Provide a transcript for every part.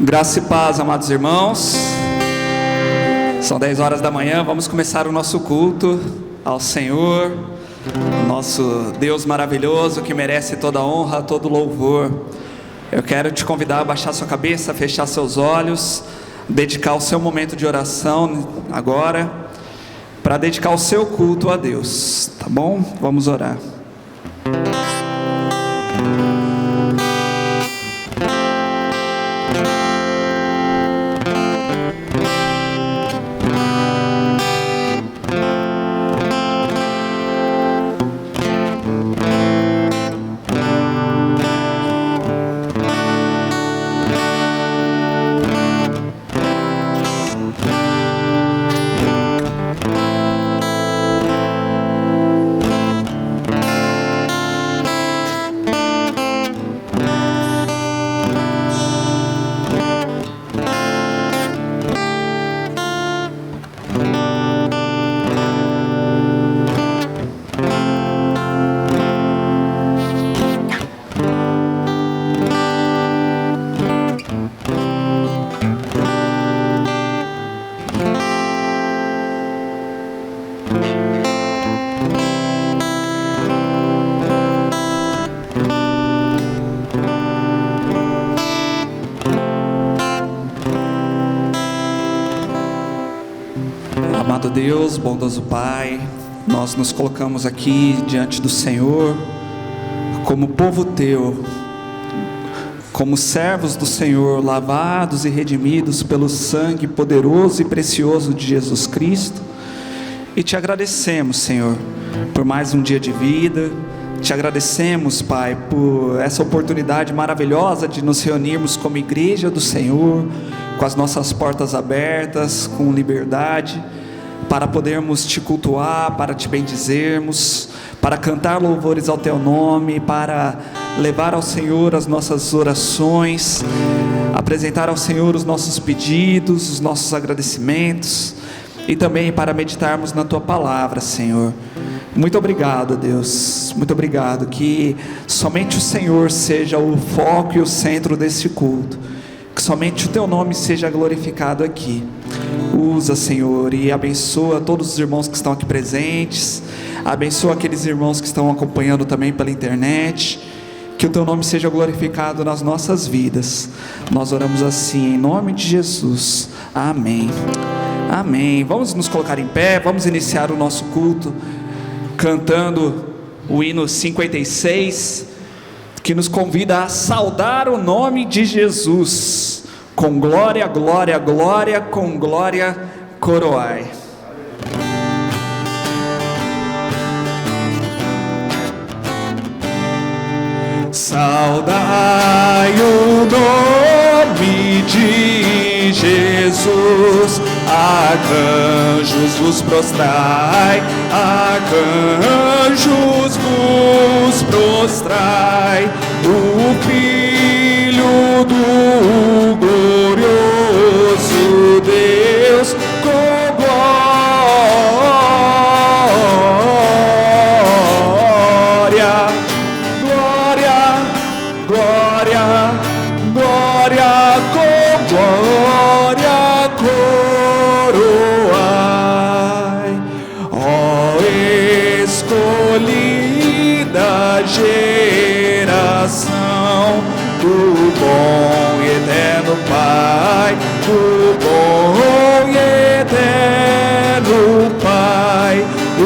Graça e paz, amados irmãos. São 10 horas da manhã, vamos começar o nosso culto ao Senhor, nosso Deus maravilhoso que merece toda honra, todo louvor. Eu quero te convidar a baixar sua cabeça, fechar seus olhos, dedicar o seu momento de oração agora, para dedicar o seu culto a Deus, tá bom? Vamos orar. Amado Deus, bondoso Pai, nós nos colocamos aqui diante do Senhor, como povo Teu, como servos do Senhor, lavados e redimidos pelo sangue poderoso e precioso de Jesus Cristo, e Te agradecemos, Senhor, por mais um dia de vida. Te agradecemos, Pai, por essa oportunidade maravilhosa de nos reunirmos como igreja do Senhor, com as nossas portas abertas, com liberdade, para podermos Te cultuar, para Te bendizermos, para cantar louvores ao Teu nome, para levar ao Senhor as nossas orações, apresentar ao Senhor os nossos pedidos, os nossos agradecimentos, e também para meditarmos na Tua palavra, Senhor. Muito obrigado, Deus, muito obrigado, que somente o Senhor seja o foco e o centro desse culto, que somente o Teu nome seja glorificado aqui. Usa, Senhor, e abençoa todos os irmãos que estão aqui presentes, abençoa aqueles irmãos que estão acompanhando também pela internet, que o Teu nome seja glorificado nas nossas vidas. Nós oramos assim, em nome de Jesus, amém, amém. Vamos nos colocar em pé, vamos iniciar o nosso culto, cantando o hino 56, que nos convida a saudar o nome de Jesus, com glória, glória, glória, com glória coroai. Saudai o nome de Jesus, arcanjos vos prostrai, arcanjos vos prostrai, o Filho do glorioso Deus, com glória, glória, glória, glória, com glória coroai, ó escolhida geração do bom e eterno Pai, do bom e eterno Pai, o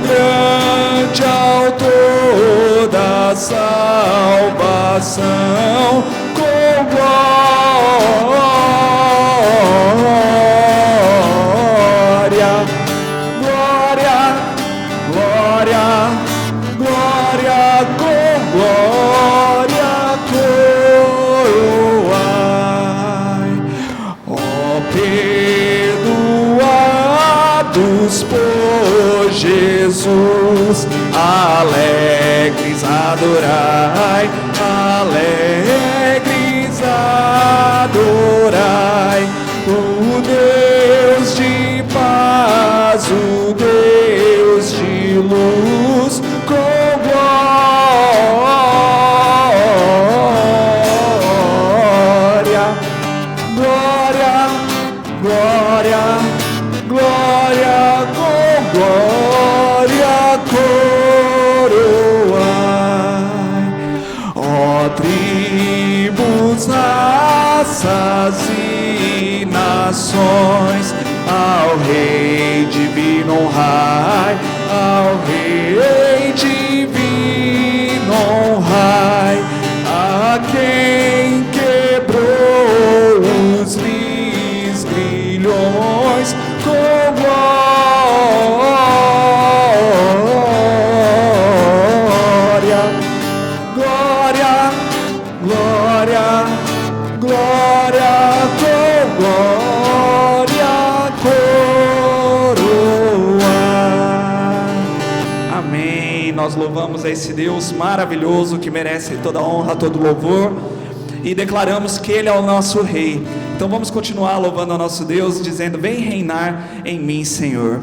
grande autor da salvação, com glória, glória, glória, glória, com glória coroai, ó perdoados por Jesus, alegres adorai, alegres adorai, o Deus de paz, o Deus de luz, com glória, nações, ao Rei divino honrai, ao Rei divino honrai, a quem quebrou os grilhões com glória, glória, glória, glória, com glória coroa. Amém. Nós louvamos a esse Deus maravilhoso que merece toda honra, todo louvor, e declaramos que Ele é o nosso Rei. Então vamos continuar louvando ao nosso Deus, dizendo: vem reinar em mim, Senhor.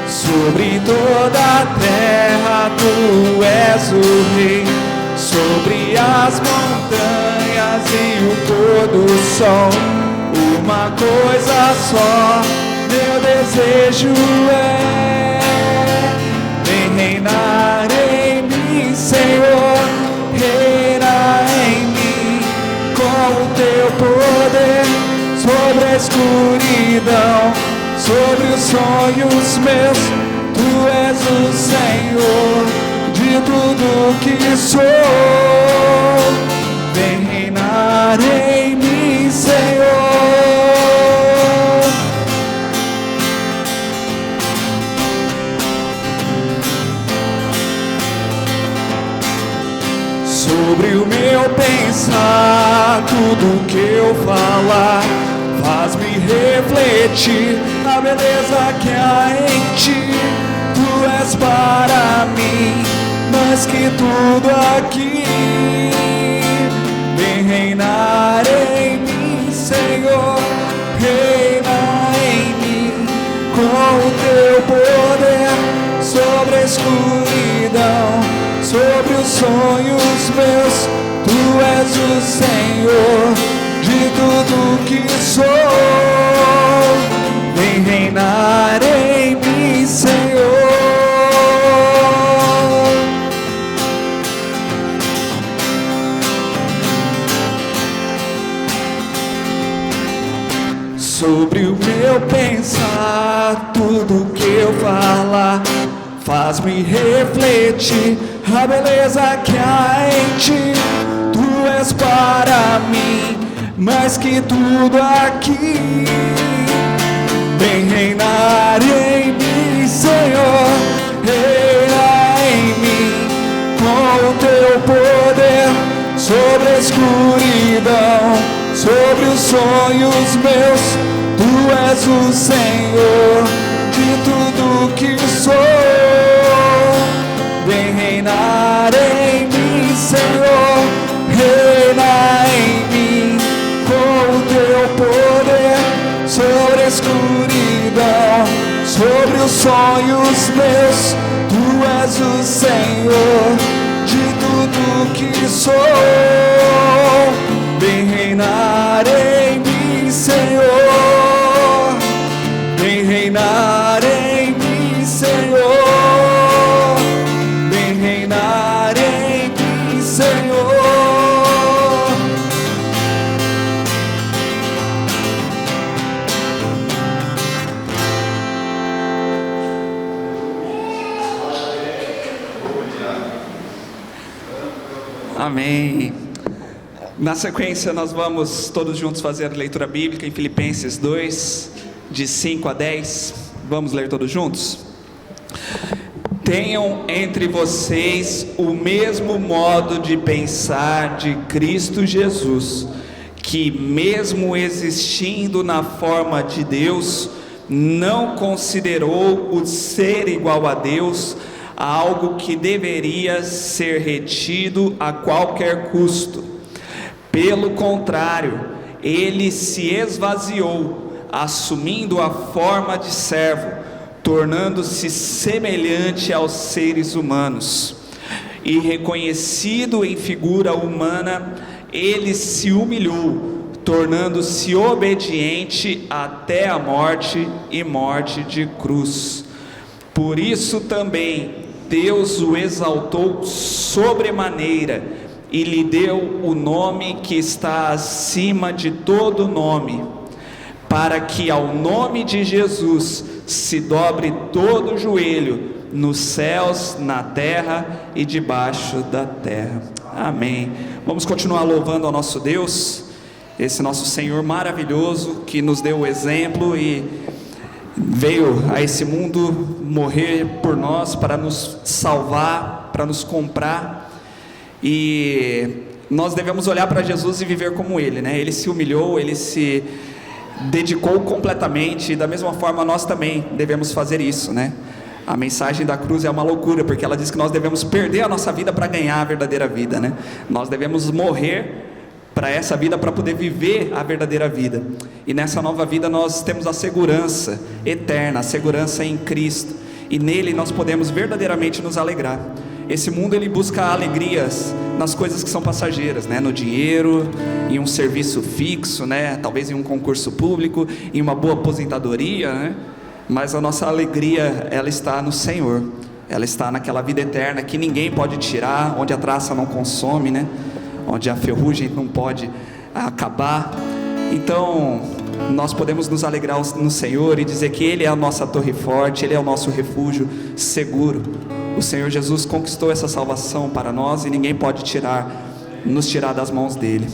Sobre toda a terra tu és o Rei, sobre as montanhas e o pôr do sol, uma coisa só meu desejo é: vem reinar em mim, Senhor, reina em mim, com o teu poder sobre a escuridão, sobre os sonhos meus. Tu és o Senhor de tudo que sou. Vem reinar em mim, Senhor. Sobre o meu pensar, tudo que eu falar, faz-me refletir na beleza que há em ti. Tu és para mim mais que tudo aqui. Vem reinar em mim, Senhor, reina em mim, com o teu poder sobre a escuridão, sobre os sonhos meus. Tu és o Senhor de tudo que sou. Vem reinar em mim, Senhor. Sobre o meu pensar, tudo que eu falar, faz-me refletir a beleza que há em ti. Tu és para mim mais que tudo aqui. Vem reinar em mim, Senhor, reina em mim, com o teu poder sobre a escuridão, sobre os sonhos meus. Tu és o Senhor de tudo que sou. Vem reinar em mim, Senhor, reina em mim, com o teu poder sobre a escuridão, sobre os sonhos meus. Tu és o Senhor de tudo que sou. Vem reinar em mim, Senhor. Vem reinar em mim, Senhor. Vem reinar em mim, Senhor. Amém. Na sequência nós vamos todos juntos fazer a leitura bíblica em Filipenses 2, de 5 a 10. Vamos ler todos juntos? Tenham entre vocês o mesmo modo de pensar de Cristo Jesus, que mesmo existindo na forma de Deus, não considerou o ser igual a Deus algo que deveria ser retido a qualquer custo. Pelo contrário, ele se esvaziou, assumindo a forma de servo, tornando-se semelhante aos seres humanos. E reconhecido em figura humana, ele se humilhou, tornando-se obediente até a morte e morte de cruz. Por isso também Deus o exaltou sobremaneira e lhe deu o nome que está acima de todo nome, para que ao nome de Jesus se dobre todo o joelho, nos céus, na terra e debaixo da terra. Amém. Vamos continuar louvando ao nosso Deus, esse nosso Senhor maravilhoso, que nos deu o exemplo e veio a esse mundo morrer por nós, para nos salvar, para nos comprar. E nós devemos olhar para Jesus e viver como Ele, né? Ele se humilhou, Ele se dedicou completamente, e da mesma forma nós também devemos fazer isso, né? A mensagem da cruz é uma loucura, porque ela diz que nós devemos perder a nossa vida para ganhar a verdadeira vida, né? Nós devemos morrer para essa vida, para poder viver a verdadeira vida. E nessa nova vida nós temos a segurança eterna, a segurança em Cristo, e nele nós podemos verdadeiramente nos alegrar. Esse mundo ele busca alegrias nas coisas que são passageiras, né? No dinheiro, em um serviço fixo, né? Talvez em um concurso público, em uma boa aposentadoria, né? Mas a nossa alegria, ela está no Senhor, ela está naquela vida eterna que ninguém pode tirar, onde a traça não consome, né? Onde a ferrugem não pode acabar. Então nós podemos nos alegrar no Senhor e dizer que Ele é a nossa torre forte, Ele é o nosso refúgio seguro. O Senhor Jesus conquistou essa salvação para nós e ninguém pode nos tirar das mãos dEle.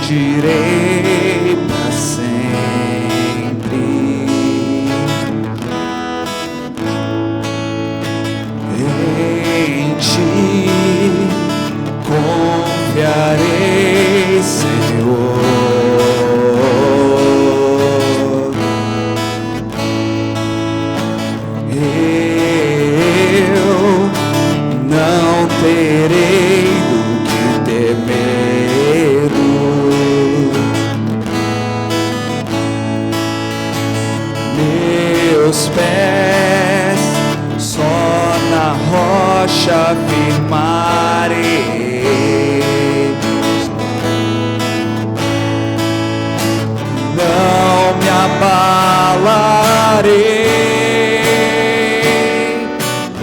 Bendirei para sempre, em ti confiarei, Senhor. Eu não terei do que temer. Meus pés só na rocha firmarei, não me abalarei,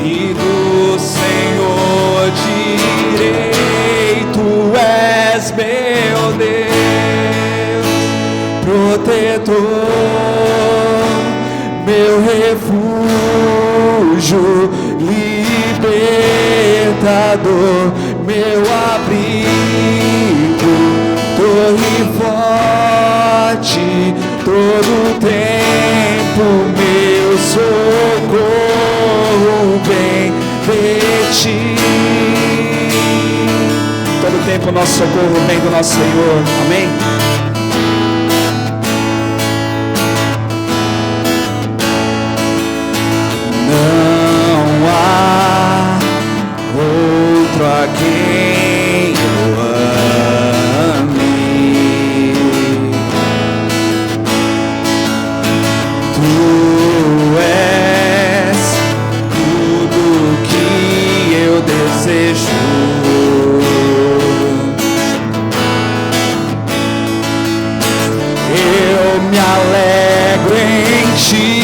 e do Senhor direi: Tu és meu Deus, protetor, meu refúgio, libertador, meu abrigo, torre forte, todo tempo meu socorro vem de ti. Todo tempo nosso socorro vem do nosso Senhor. Amém? Não há outro a quem eu ame. Tu és tudo que eu desejo. Eu me alegro em ti,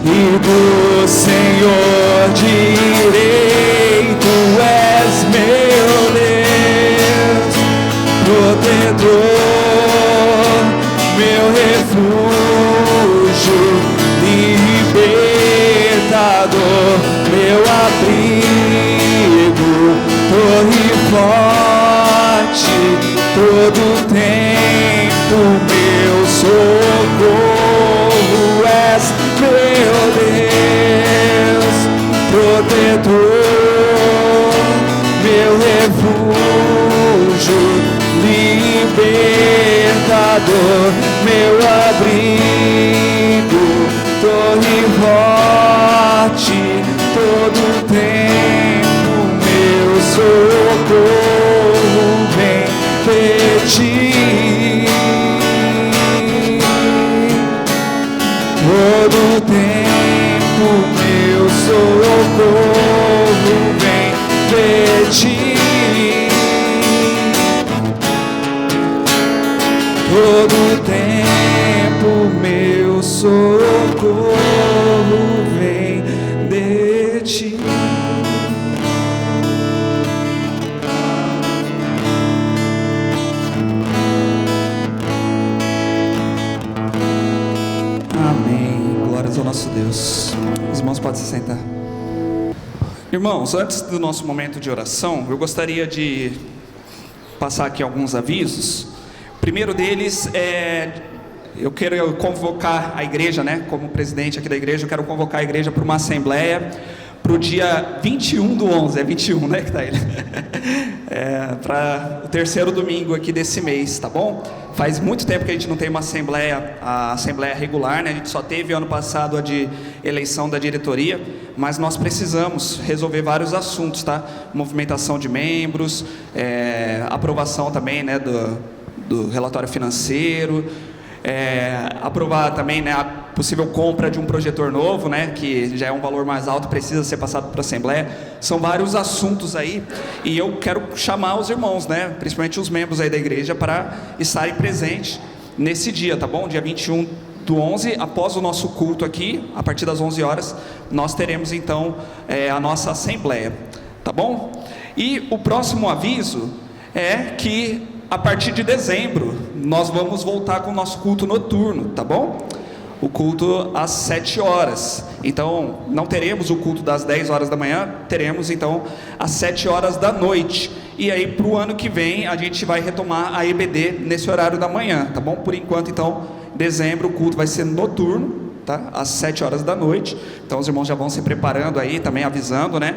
e do Senhor direi: Tu és meu Deus, protetor, meu refúgio, libertador, meu abrigo, torre forte, todo tempo meu socorro és meu Deus, protetor, meu refúgio, libertador, meu abrigo, torre forte, todo tempo meu socorro vem de ti. Amém. Glórias ao nosso Deus. Os irmãos podem se sentar. Irmãos, antes do nosso momento de oração, eu gostaria de passar aqui alguns avisos. O primeiro deles eu quero convocar a igreja, né? Como presidente aqui da igreja, eu quero convocar a igreja para uma assembleia para o dia 21/11, é 21, né, que tá ele? Para o terceiro domingo aqui desse mês, tá bom? Faz muito tempo que a gente não tem uma assembleia, a assembleia regular, né? A gente só teve ano passado a de eleição da diretoria, mas nós precisamos resolver vários assuntos, tá? Movimentação de membros, aprovação também, né, do relatório financeiro, aprovar também, né, a possível compra de um projetor novo, né, que já é um valor mais alto, precisa ser passado para a Assembleia. São vários assuntos aí, e eu quero chamar os irmãos, né, principalmente os membros aí da igreja, para estarem presentes nesse dia, tá bom? Dia 21/11, após o nosso culto aqui, a partir das 11 horas, nós teremos então a nossa Assembleia, tá bom? E o próximo aviso é que a partir de dezembro nós vamos voltar com o nosso culto noturno, tá bom? O culto às 7 horas. Então, não teremos o culto das 10 horas da manhã, teremos então às 7 horas da noite. E aí, para o ano que vem, a gente vai retomar a EBD nesse horário da manhã, tá bom? Por enquanto, então, dezembro, o culto vai ser noturno, tá? Às 7 horas da noite. Então, os irmãos já vão se preparando aí, também avisando, né,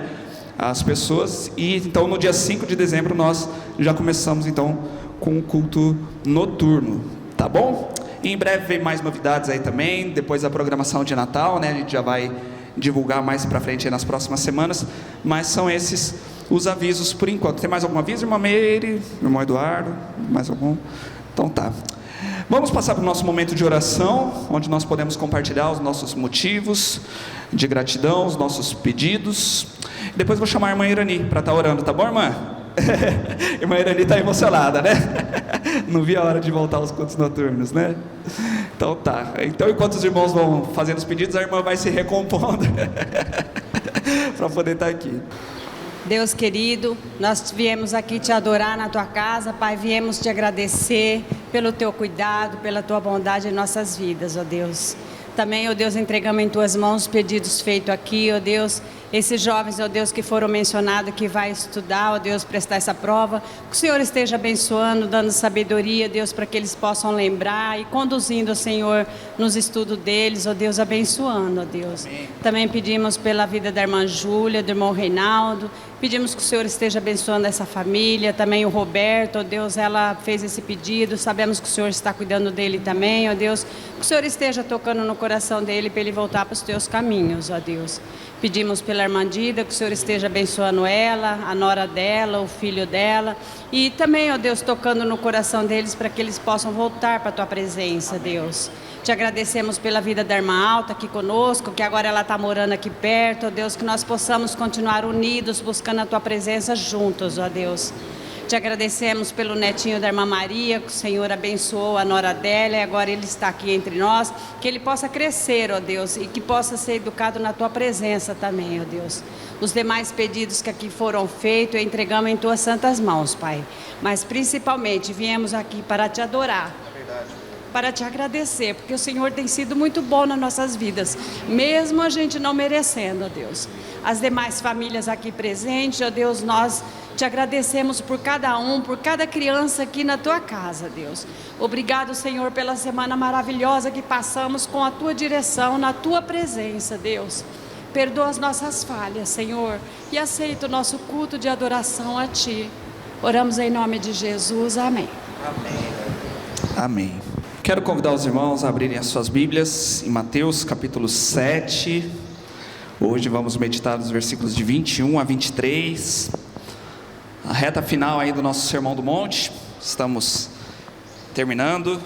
as pessoas. E então, no dia 5 de dezembro, nós já começamos então com o culto noturno, tá bom? E em breve vem mais novidades aí também, depois da programação de Natal, né? A gente já vai divulgar mais pra frente aí nas próximas semanas, mas são esses os avisos por enquanto. Tem mais algum aviso, irmã Meire, irmão Eduardo? Mais algum? Então tá. Vamos passar para o nosso momento de oração, onde nós podemos compartilhar os nossos motivos de gratidão, os nossos pedidos. Depois vou chamar a irmã Irani para estar orando, tá bom, irmã? Irmã Irani está emocionada, né? Não vi a hora de voltar aos cultos noturnos, né? Então tá. Então, enquanto os irmãos vão fazendo os pedidos, a irmã vai se recompondo para poder estar aqui. Deus querido, nós viemos aqui te adorar na tua casa, Pai, viemos te agradecer pelo teu cuidado, pela tua bondade em nossas vidas, ó Deus. Também, ó Deus, entregamos em tuas mãos os pedidos feitos aqui, ó Deus. Esses jovens, ó Deus, que foram mencionados, que vai estudar, ó Deus, prestar essa prova, que o Senhor esteja abençoando, dando sabedoria, Deus, para que eles possam lembrar e conduzindo, Senhor, nos estudos deles, ó Deus, abençoando, ó Deus. Amém. Também pedimos pela vida da irmã Júlia, do irmão Reinaldo, pedimos que o Senhor esteja abençoando essa família, também o Roberto, ó Deus, ela fez esse pedido, sabemos que o Senhor está cuidando dele também, ó Deus, que o Senhor esteja tocando no coração dele para ele voltar para os teus caminhos, ó Deus. Pedimos pela irmã Dida, que o Senhor esteja abençoando ela, a nora dela, o filho dela, e também, ó Deus, tocando no coração deles para que eles possam voltar para a tua presença, Deus. Te agradecemos pela vida da irmã Alta aqui conosco, que agora ela está morando aqui perto, ó Deus, que nós possamos continuar unidos, buscando a tua presença juntos, ó Deus. Te agradecemos pelo netinho da irmã Maria, que o Senhor abençoou a nora dela e agora ele está aqui entre nós, que ele possa crescer, ó Deus, e que possa ser educado na tua presença também, ó Deus. Os demais pedidos que aqui foram feitos, entregamos em tuas santas mãos, Pai. Mas principalmente viemos aqui para te adorar. Para te agradecer, porque o Senhor tem sido muito bom nas nossas vidas, mesmo a gente não merecendo, ó Deus. As demais famílias aqui presentes, ó Deus, nós te agradecemos por cada um, por cada criança aqui na tua casa, Deus. Obrigado, Senhor, pela semana maravilhosa que passamos com a tua direção, na tua presença, Deus. Perdoa as nossas falhas, Senhor, e aceita o nosso culto de adoração a ti. Oramos em nome de Jesus, amém. Amém. Amém. Quero convidar os irmãos a abrirem as suas Bíblias em Mateus capítulo 7. Hoje vamos meditar nos versículos de 21 a 23. A reta final aí do nosso Sermão do Monte. Estamos terminando.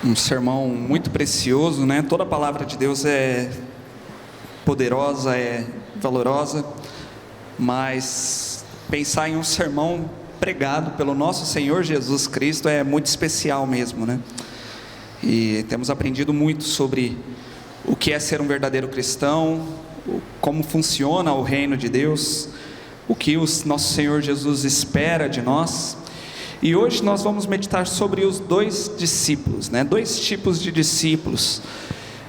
Um sermão muito precioso, né? Toda a palavra de Deus é poderosa, é valorosa. Mas pensar em um sermão pregado pelo nosso Senhor Jesus Cristo é muito especial mesmo, né? E temos aprendido muito sobre o que é ser um verdadeiro cristão, como funciona o reino de Deus, o que o nosso Senhor Jesus espera de nós. E hoje nós vamos meditar sobre os dois discípulos, né? Dois tipos de discípulos.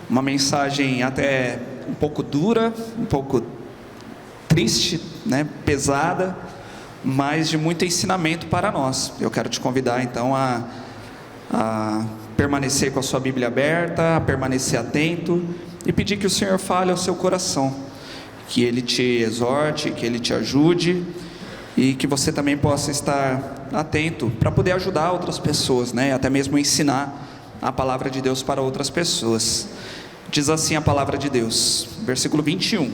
Uma mensagem até um pouco dura, um pouco triste, né? Pesada, mas de muito ensinamento para nós. Eu quero te convidar então a permanecer com a sua Bíblia aberta, a permanecer atento e pedir que o Senhor fale ao seu coração, que Ele te exorte, que Ele te ajude e que você também possa estar atento para poder ajudar outras pessoas, né? Até mesmo ensinar a palavra de Deus para outras pessoas. Diz assim a palavra de Deus, versículo 21: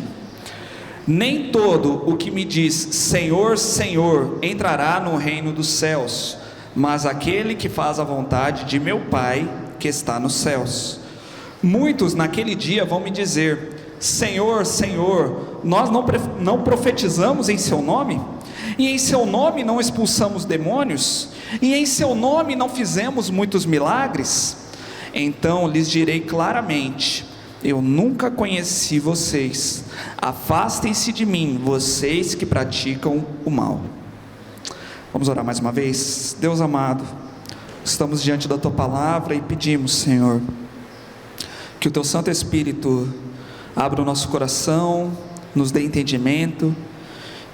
nem todo o que me diz Senhor, Senhor entrará no reino dos céus, mas aquele que faz a vontade de meu Pai que está nos céus. Muitos naquele dia vão me dizer: Senhor, Senhor, nós não profetizamos em seu nome? E em seu nome não expulsamos demônios? E em seu nome não fizemos muitos milagres? Então lhes direi claramente: eu nunca conheci vocês, afastem-se de mim, vocês que praticam o mal. Vamos orar mais uma vez. Deus amado, estamos diante da Tua palavra e pedimos, Senhor, que o Teu Santo Espírito abra o nosso coração, nos dê entendimento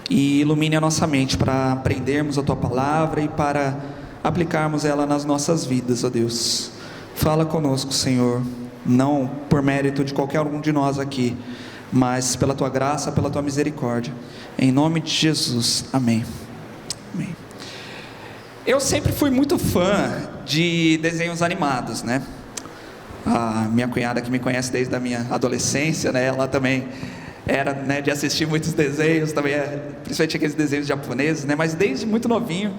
e ilumine a nossa mente para aprendermos a Tua palavra e para aplicarmos ela nas nossas vidas, ó Deus. Fala conosco, Senhor, não por mérito de qualquer um de nós aqui, mas pela Tua graça, pela Tua misericórdia. Em nome de Jesus, amém. Amém. Eu sempre fui muito fã de desenhos animados, né? A minha cunhada, que me conhece desde a minha adolescência, né? Ela também era, né, de assistir muitos desenhos, também, principalmente aqueles desenhos japoneses, né? Mas desde muito novinho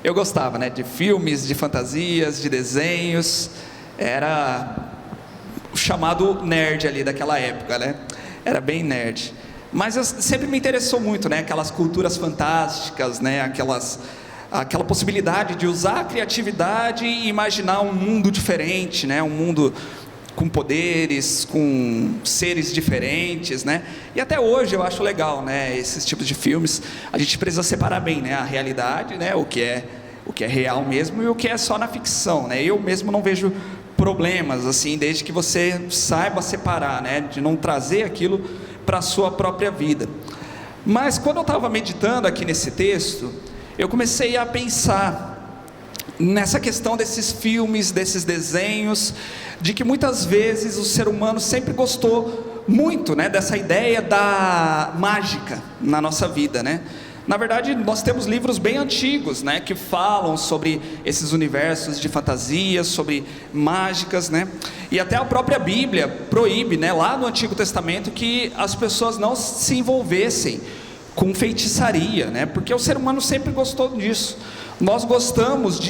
eu gostava, né, de filmes, de fantasias, de desenhos. Era o chamado nerd ali daquela época, né? Era bem nerd. Mas sempre me interessou muito, né? Aquelas culturas fantásticas, né? Aquela possibilidade de usar a criatividade e imaginar um mundo diferente, né? Um mundo com poderes, com seres diferentes, né? E até hoje eu acho legal, né? Esses tipos de filmes. A gente precisa separar bem, né? A realidade, né? O que é real mesmo e o que é só na ficção, né? Eu mesmo não vejo problemas, assim, desde que você saiba separar, né? De não trazer aquilo para a sua própria vida. Mas quando eu estava meditando aqui nesse texto, eu comecei a pensar nessa questão desses filmes, desses desenhos, de que muitas vezes o ser humano sempre gostou muito, né, dessa ideia da mágica na nossa vida, né? Na verdade, nós temos livros bem antigos, né, que falam sobre esses universos de fantasias, sobre mágicas, né? E até a própria Bíblia proíbe, né, lá no Antigo Testamento, que as pessoas não se envolvessem com feitiçaria, né? Porque o ser humano sempre gostou disso. Nós gostamos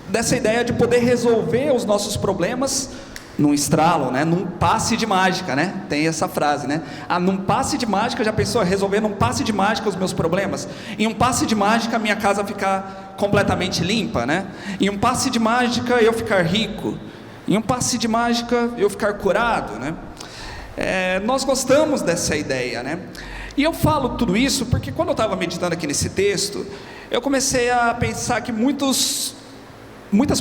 dessa ideia de poder resolver os nossos problemas num estralo, né? Num passe de mágica, né? Tem essa frase, né? Num passe de mágica, já pensou resolver num passe de mágica os meus problemas? Em um passe de mágica minha casa ficar completamente limpa, né? Em um passe de mágica eu ficar rico. Em um passe de mágica eu ficar curado, né? Nós gostamos dessa ideia, né? E eu falo tudo isso porque quando eu estava meditando aqui nesse texto, eu comecei a pensar que muitas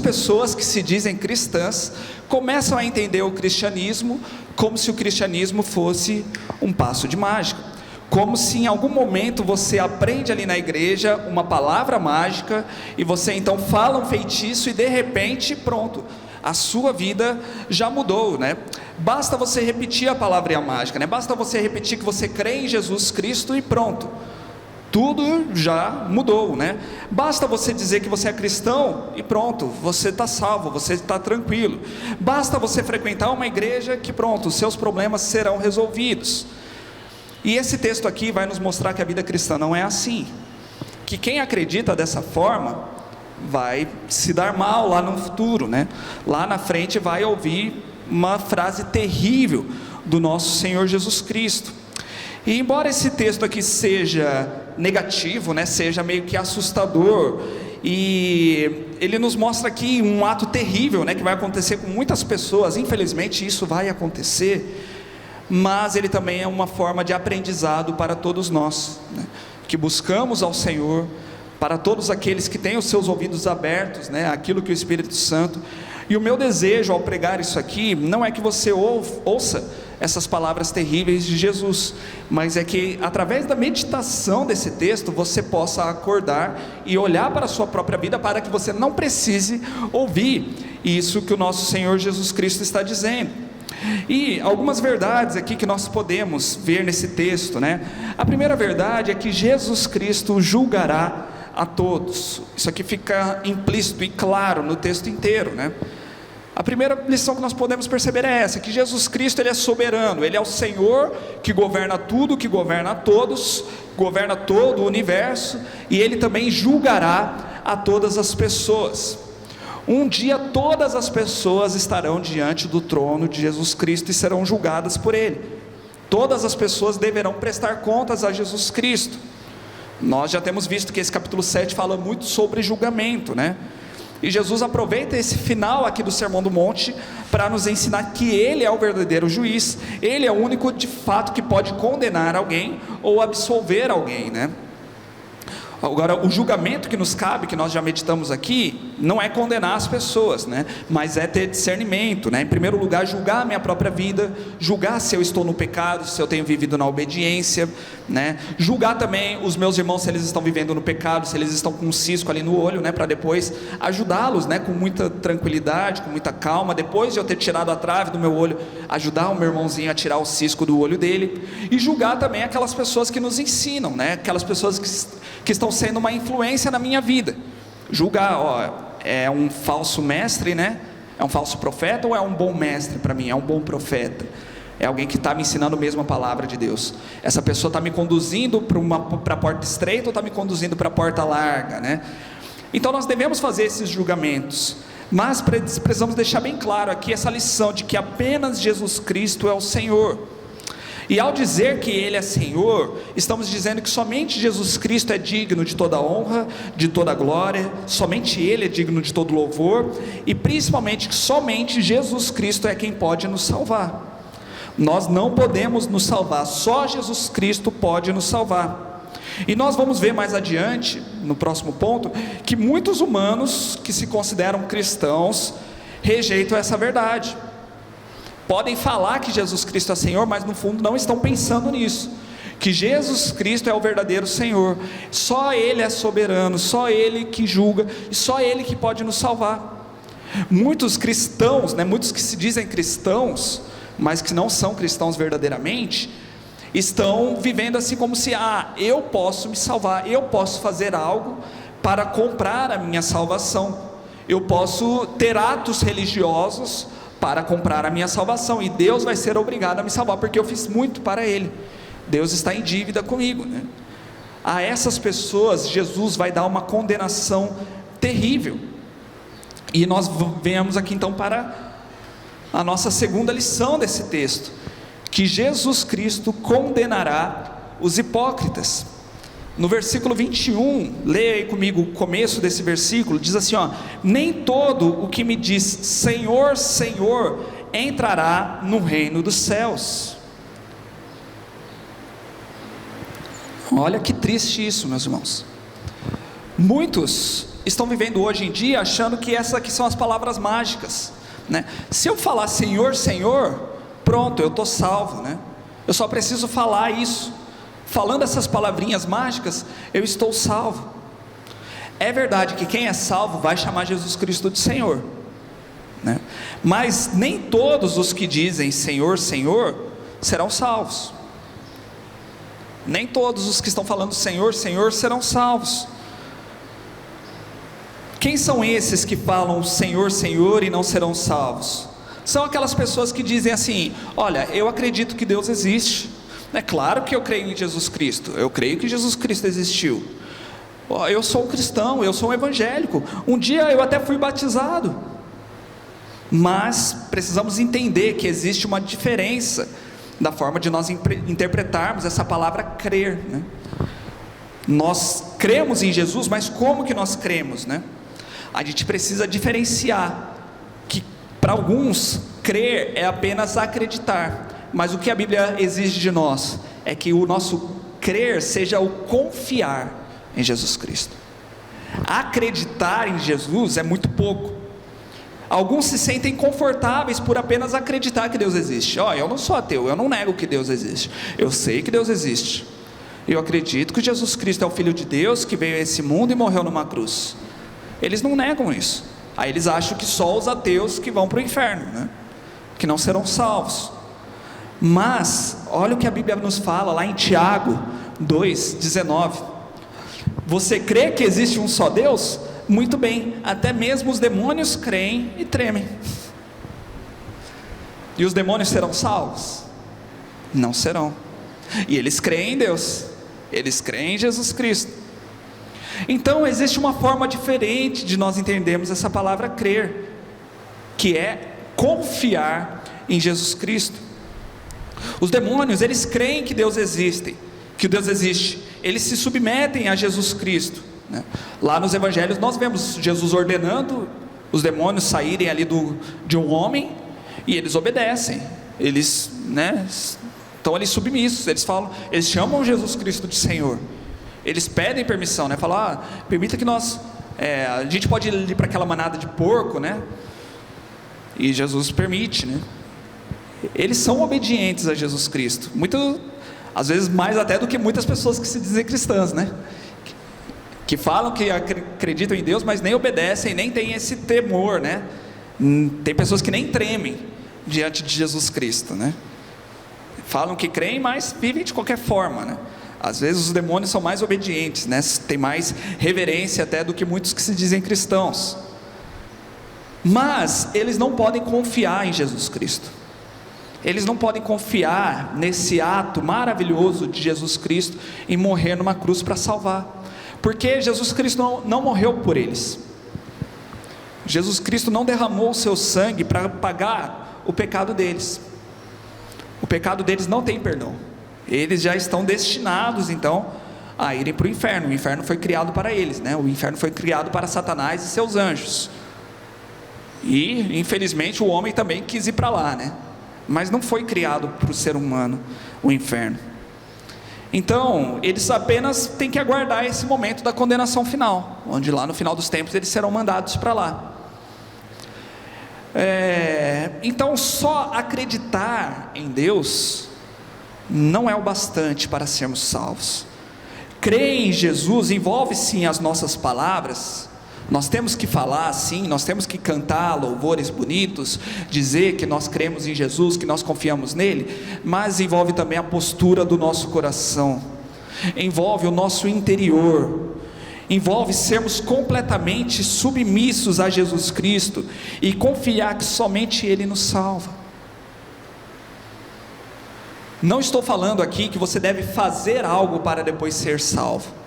pessoas que se dizem cristãs começam a entender o cristianismo como se o cristianismo fosse um passo de mágica, como se em algum momento você aprende ali na igreja uma palavra mágica e você então fala um feitiço e de repente, pronto, a sua vida já mudou, né? Basta você repetir a palavra mágica, né? Basta você repetir que você crê em Jesus Cristo e pronto, tudo já mudou, né? Basta você dizer que você é cristão e pronto, você está salvo, você está tranquilo. Basta você frequentar uma igreja que pronto, os seus problemas serão resolvidos. E esse texto aqui vai nos mostrar que a vida cristã não é assim, que quem acredita dessa forma vai se dar mal lá no futuro, né? Lá na frente vai ouvir uma frase terrível do nosso Senhor Jesus Cristo. E embora esse texto aqui seja negativo, né, seja meio que assustador. E ele nos mostra aqui um ato terrível, né, que vai acontecer com muitas pessoas. Infelizmente isso vai acontecer, mas ele também é uma forma de aprendizado para todos nós, né, que buscamos ao Senhor, para todos aqueles que têm os seus ouvidos abertos, né, aquilo que o Espírito Santo. E o meu desejo ao pregar isso aqui não é que você ouça essas palavras terríveis de Jesus, mas é que através da meditação desse texto você possa acordar e olhar para a sua própria vida, para que você não precise ouvir isso que o nosso Senhor Jesus Cristo está dizendo. E algumas verdades aqui que nós podemos ver nesse texto, né? A primeira verdade é que Jesus Cristo julgará a todos. Isso aqui fica implícito e claro no texto inteiro, né? A primeira lição que nós podemos perceber é essa, que Jesus Cristo, ele é soberano, ele é o Senhor que governa tudo, que governa a todos, governa todo o universo, e ele também julgará a todas as pessoas. Um dia todas as pessoas estarão diante do trono de Jesus Cristo e serão julgadas por ele. Todas as pessoas deverão prestar contas a Jesus Cristo. Nós já temos visto que esse capítulo 7 fala muito sobre julgamento, né? E Jesus aproveita esse final aqui do Sermão do Monte para nos ensinar que ele é o verdadeiro juiz, ele é o único de fato que pode condenar alguém ou absolver alguém, né? Agora, o julgamento que nos cabe, que nós já meditamos aqui, não é condenar as pessoas, né? Mas é ter discernimento, né? Em primeiro lugar, julgar a minha própria vida, julgar se eu estou no pecado, se eu tenho vivido na obediência, né? Julgar também os meus irmãos se eles estão vivendo no pecado, se eles estão com um cisco ali no olho, né? Para depois ajudá-los, né? Com muita tranquilidade, com muita calma, depois de eu ter tirado a trave do meu olho, ajudar o meu irmãozinho a tirar o cisco do olho dele. E julgar também aquelas pessoas que nos ensinam, né? Aquelas pessoas que estão sendo uma influência na minha vida. Julgar, ó, é um falso mestre, né? É um falso profeta ou é um bom mestre para mim? É um bom profeta? É alguém que está me ensinando mesmo a palavra de Deus? Essa pessoa está me conduzindo para a porta estreita ou está me conduzindo para a porta larga, né? Então nós devemos fazer esses julgamentos, mas precisamos deixar bem claro aqui essa lição de que apenas Jesus Cristo é o Senhor. E ao dizer que ele é Senhor, estamos dizendo que somente Jesus Cristo é digno de toda honra, de toda glória, somente ele é digno de todo louvor, e principalmente que somente Jesus Cristo é quem pode nos salvar. Nós não podemos nos salvar, só Jesus Cristo pode nos salvar. E nós vamos ver mais adiante, no próximo ponto, que muitos humanos que se consideram cristãos rejeitam essa verdade. Podem falar que Jesus Cristo é Senhor, mas no fundo não estão pensando nisso, que Jesus Cristo é o verdadeiro Senhor, só ele é soberano, só ele que julga, e só ele que pode nos salvar. Muitos cristãos, né, muitos que se dizem cristãos, mas que não são cristãos verdadeiramente, estão vivendo assim como se, eu posso me salvar, eu posso fazer algo para comprar a minha salvação, eu posso ter atos religiosos para comprar a minha salvação, e Deus vai ser obrigado a me salvar, porque eu fiz muito para ele, Deus está em dívida comigo, né? A essas pessoas Jesus vai dar uma condenação terrível. E nós viemos aqui então para a nossa segunda lição desse texto, que Jesus Cristo condenará os hipócritas. No versículo 21, leia aí comigo o começo desse versículo, diz assim, ó: nem todo o que me diz Senhor, Senhor, entrará no reino dos céus. Olha que triste isso, meus irmãos. Muitos estão vivendo hoje em dia achando que essas aqui são as palavras mágicas, né? Se eu falar Senhor, Senhor, pronto, eu estou salvo, né? Eu só preciso falar isso. Falando essas palavrinhas mágicas, eu estou salvo. É verdade que quem é salvo vai chamar Jesus Cristo de Senhor, né? Mas nem todos os que dizem Senhor, Senhor, serão salvos. Nem todos os que estão falando Senhor, Senhor, serão salvos. Quem são esses que falam Senhor, Senhor e não serão salvos? São aquelas pessoas que dizem assim: olha, eu acredito que Deus existe, é claro que eu creio em Jesus Cristo, eu creio que Jesus Cristo existiu, eu sou um cristão, eu sou um evangélico, um dia eu até fui batizado. Mas precisamos entender que existe uma diferença da forma de nós interpretarmos essa palavra crer, né? Nós cremos em Jesus, mas como que nós cremos, né? A gente precisa diferenciar que para alguns crer é apenas acreditar, mas o que a Bíblia exige de nós é que o nosso crer seja o confiar em Jesus Cristo. Acreditar em Jesus é muito pouco. Alguns se sentem confortáveis por apenas acreditar que Deus existe. Eu não sou ateu, eu não nego que Deus existe, eu sei que Deus existe, eu acredito que Jesus Cristo é o Filho de Deus que veio a esse mundo e morreu numa cruz. Eles não negam isso. Aí eles acham que só os ateus que vão para o inferno, né? Que não serão salvos. Mas olha o que a Bíblia nos fala lá em Tiago 2:19. Você crê que existe um só Deus? Muito bem, até mesmo os demônios creem e tremem. E os demônios serão salvos? Não serão. E eles creem em Deus, eles creem em Jesus Cristo. Então existe uma forma diferente de nós entendermos essa palavra crer, que é confiar em Jesus Cristo. Os demônios, eles creem que Deus existe, eles se submetem a Jesus Cristo, né? Lá nos evangelhos nós vemos Jesus ordenando os demônios saírem ali de um homem, e eles obedecem, eles, né, estão ali submissos, eles chamam Jesus Cristo de Senhor, eles pedem permissão, né? Falam, permita que nós, a gente pode ir para aquela manada de porco, né? E Jesus permite, né? Eles são obedientes a Jesus Cristo, às vezes mais até do que muitas pessoas que se dizem cristãs, né? Que falam que acreditam em Deus, mas nem obedecem, nem têm esse temor, né? Tem pessoas que nem tremem diante de Jesus Cristo, né? Falam que creem, mas vivem de qualquer forma, né? Às vezes os demônios são mais obedientes, né? Tem mais reverência até do que muitos que se dizem cristãos. Mas eles não podem confiar em Jesus Cristo. Eles não podem confiar nesse ato maravilhoso de Jesus Cristo em morrer numa cruz para salvar, porque Jesus Cristo não morreu por eles. Jesus Cristo não derramou o seu sangue para pagar o pecado deles. O pecado deles não tem perdão. Eles já estão destinados então a irem para o inferno. O inferno foi criado para eles, né? O inferno foi criado para Satanás e seus anjos. E infelizmente o homem também quis ir para lá, né? Mas não foi criado para o ser humano o inferno. Então eles apenas têm que aguardar esse momento da condenação final, onde lá no final dos tempos eles serão mandados para lá. Então só acreditar em Deus não é o bastante para sermos salvos. Crer em Jesus envolve sim as nossas palavras. Nós temos que falar sim, nós temos que cantar louvores bonitos, dizer que nós cremos em Jesus, que nós confiamos nele, mas envolve também a postura do nosso coração, envolve o nosso interior, envolve sermos completamente submissos a Jesus Cristo e confiar que somente Ele nos salva. Não estou falando aqui que você deve fazer algo para depois ser salvo.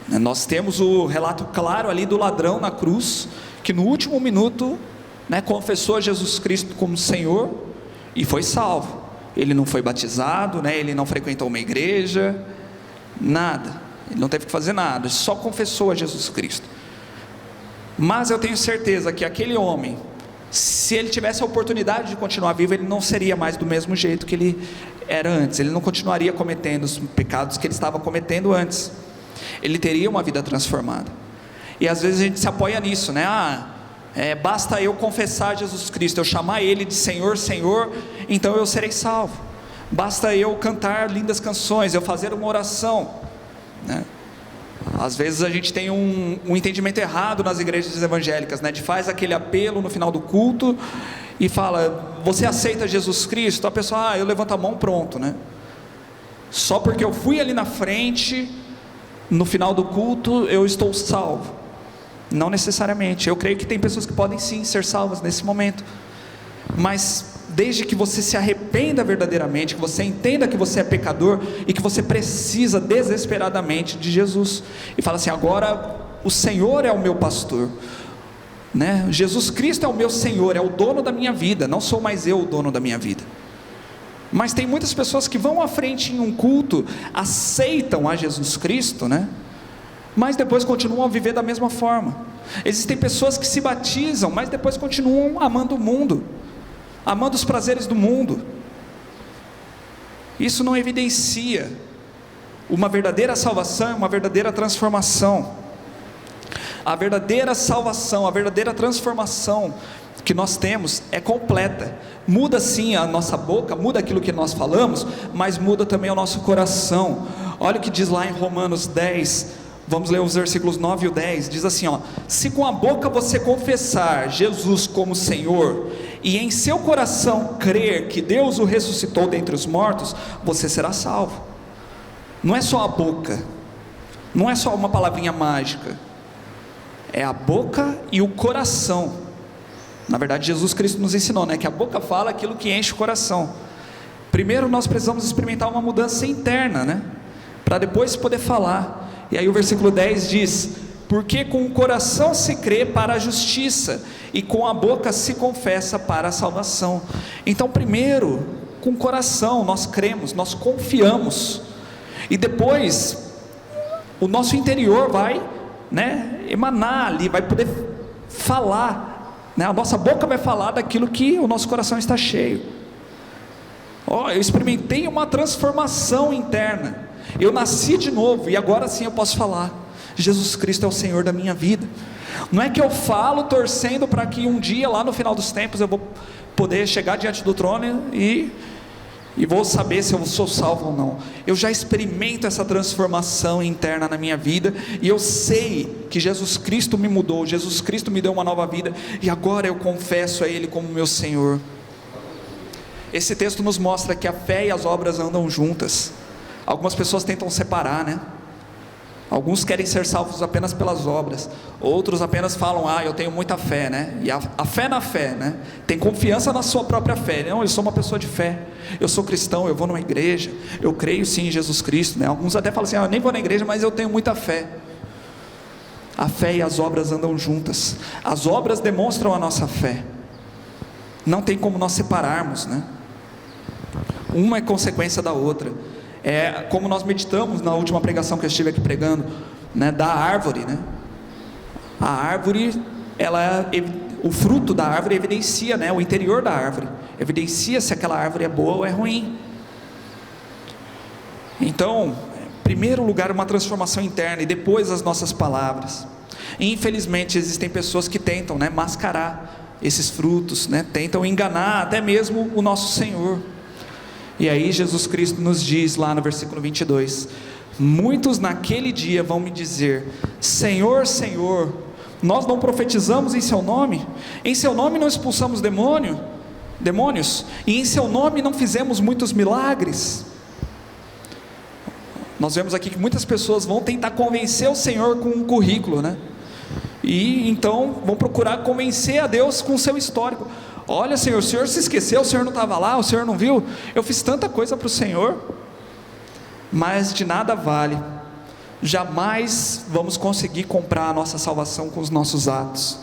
Nós temos o relato claro ali do ladrão na cruz, que no último minuto, né, confessou a Jesus Cristo como Senhor e foi salvo. Ele não foi batizado, né, ele não frequentou uma igreja, nada, ele não teve que fazer nada, só confessou a Jesus Cristo. Mas eu tenho certeza que aquele homem, se ele tivesse a oportunidade de continuar vivo, ele não seria mais do mesmo jeito que ele era antes, ele não continuaria cometendo os pecados que ele estava cometendo antes. Ele teria uma vida transformada. E às vezes a gente se apoia nisso, né? Basta eu confessar Jesus Cristo, eu chamar Ele de Senhor, Senhor, então eu serei salvo. Basta eu cantar lindas canções, eu fazer uma oração, né? Às vezes a gente tem um entendimento errado nas igrejas evangélicas, né? De faz aquele apelo no final do culto e fala, você aceita Jesus Cristo? A pessoa, eu levanto a mão, pronto, né? Só porque eu fui ali na frente, no final do culto, eu estou salvo. Não necessariamente. Eu creio que tem pessoas que podem sim ser salvas nesse momento, mas desde que você se arrependa verdadeiramente, que você entenda que você é pecador e que você precisa desesperadamente de Jesus, e fala assim, agora o Senhor é o meu pastor, né? Jesus Cristo é o meu Senhor, é o dono da minha vida, não sou mais eu o dono da minha vida. Mas tem muitas pessoas que vão à frente em um culto, aceitam a Jesus Cristo, né? Mas depois continuam a viver da mesma forma. Existem pessoas que se batizam, mas depois continuam amando o mundo, amando os prazeres do mundo. Isso não evidencia uma verdadeira salvação, uma verdadeira transformação. A verdadeira salvação, a verdadeira transformação que nós temos é completa. Muda sim a nossa boca, muda aquilo que nós falamos, mas muda também o nosso coração. Olha o que diz lá em Romanos 10, vamos ler os versículos 9 e o 10, diz assim, ó: se com a boca você confessar Jesus como Senhor, e em seu coração crer que Deus o ressuscitou dentre os mortos, você será salvo. Não é só a boca, não é só uma palavrinha mágica, é a boca e o coração. Na verdade, Jesus Cristo nos ensinou, né, que a boca fala aquilo que enche o coração. Primeiro nós precisamos experimentar uma mudança interna, né, para depois poder falar. E aí o versículo 10 diz: porque com o coração se crê para a justiça, e com a boca se confessa para a salvação. Então primeiro, com o coração nós cremos, nós confiamos, e depois o nosso interior vai, né, emanar ali, vai poder falar, né, a nossa boca vai falar daquilo que o nosso coração está cheio. Eu experimentei uma transformação interna, eu nasci de novo, e agora sim eu posso falar: Jesus Cristo é o Senhor da minha vida. Não é que eu falo torcendo para que um dia lá no final dos tempos eu vou poder chegar diante do trono e vou saber se eu sou salvo ou não. Eu já experimento essa transformação interna na minha vida, e eu sei que Jesus Cristo me mudou, Jesus Cristo me deu uma nova vida, e agora eu confesso a Ele como meu Senhor. Esse texto nos mostra que a fé e as obras andam juntas. Algumas pessoas tentam separar, né? Alguns querem ser salvos apenas pelas obras, outros apenas falam: eu tenho muita fé, né? E a fé na fé, né? Tem confiança na sua própria fé. Não, eu sou uma pessoa de fé, eu sou cristão, eu vou numa igreja, eu creio sim em Jesus Cristo, né? Alguns até falam assim: eu nem vou na igreja, mas eu tenho muita fé. A fé e as obras andam juntas. As obras demonstram a nossa fé. Não tem como nós separarmos, né? Uma é consequência da outra. É como nós meditamos na última pregação que eu estive aqui pregando, né, da árvore, né? A árvore, o fruto da árvore evidencia, né, o interior da árvore, evidencia se aquela árvore é boa ou é ruim. Então, em primeiro lugar, uma transformação interna, e depois as nossas palavras. E, infelizmente, existem pessoas que tentam, né, mascarar esses frutos, né, tentam enganar até mesmo o nosso Senhor. E aí Jesus Cristo nos diz lá no versículo 22: muitos naquele dia vão me dizer: Senhor, Senhor, nós não profetizamos em seu nome? Em seu nome não expulsamos demônios? E em seu nome não fizemos muitos milagres? Nós vemos aqui que muitas pessoas vão tentar convencer o Senhor com um currículo, né? E então vão procurar convencer a Deus com o seu histórico. Olha, Senhor, o Senhor se esqueceu, o Senhor não estava lá, o Senhor não viu? Eu fiz tanta coisa para o Senhor. Mas de nada vale. Jamais vamos conseguir comprar a nossa salvação com os nossos atos.